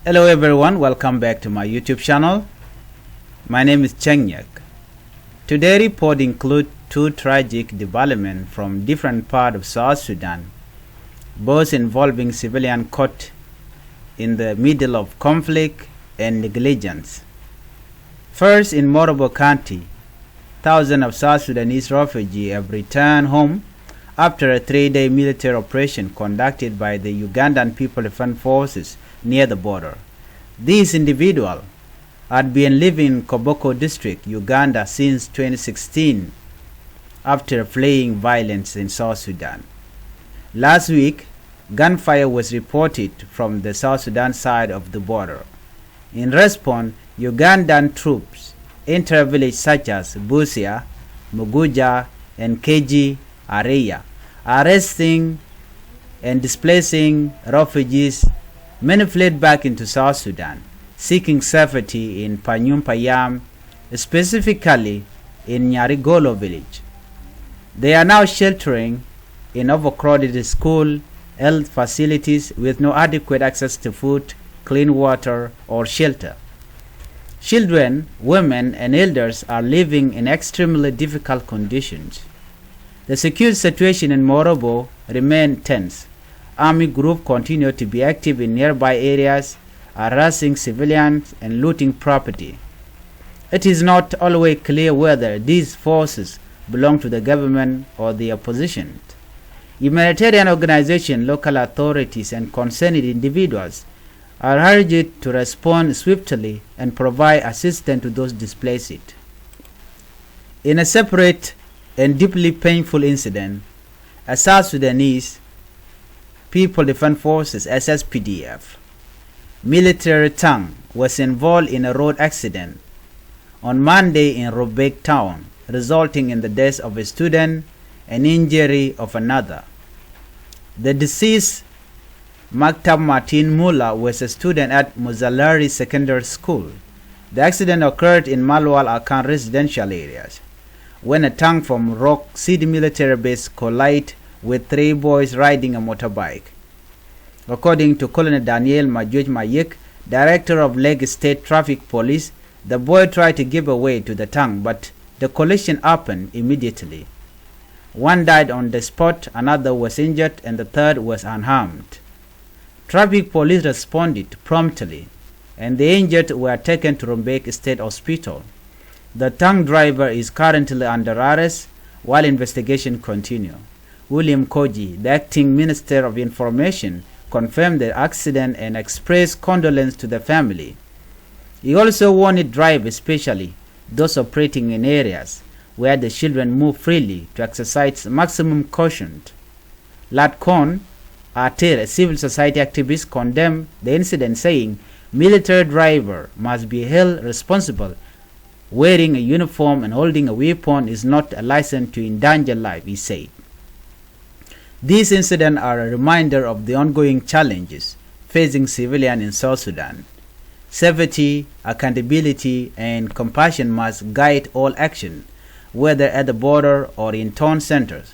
Hello everyone, welcome back to my YouTube channel. My name is Changkuoth Nyak. Today's report includes two tragic developments from different parts of South Sudan, both involving civilians caught in the middle of conflict and negligence. First, in Morobo County, thousands of South Sudanese refugees have returned home after a 3-day military operation conducted by the Ugandan People Defense Forces near the border. These individuals had been living in Koboko district, Uganda since 2016 after fleeing violence in South Sudan. Last week, gunfire was reported from the South Sudan side of the border. In response, Ugandan troops entered villages such as Busia, Muguja, and Keji area, arresting and displacing refugees. Many fled back into South Sudan, seeking safety in Panyumpayam, specifically in Nyarigolo village. They are now sheltering in overcrowded school, health facilities with no adequate access to food, clean water, or shelter. Children, women, and elders are living in extremely difficult conditions. The security situation in Morobo remains tense. Army groups continue to be active in nearby areas, harassing civilians and looting property. It is not always clear whether these forces belong to the government or the opposition. Humanitarian organizations, local authorities, and concerned individuals are urged to respond swiftly and provide assistance to those displaced. In a separate and deeply painful incident, a South Sudanese People Defense Forces SSPDF military tank was involved in a road accident on Monday in Rumbek town, resulting in the death of a student and injury of another. The deceased Maktab Martin Mullah was a student at Muzalari Secondary School. The accident occurred in Malwal Akan residential areas when a tank from Rock City military base collided with 3 boys riding a motorbike. According to Colonel Daniel Majuj Mayek, director of Lake State Traffic Police, the boy tried to give way to the tank, but the collision happened immediately. One died on the spot, another was injured, and the third was unharmed. Traffic police responded promptly, and the injured were taken to Rumbek State Hospital. The tank driver is currently under arrest while investigation continues. William Koji, the acting Minister of Information, confirmed the accident and expressed condolence to the family. He also warned drivers, especially those operating in areas where the children move freely, to exercise maximum caution. Latkon Ater, a civil society activist, condemned the incident, saying military driver must be held responsible. Wearing a uniform and holding a weapon is not a license to endanger life, he said. These incidents are a reminder of the ongoing challenges facing civilians in South Sudan. Safety, accountability, and compassion must guide all action, whether at the border or in town centers.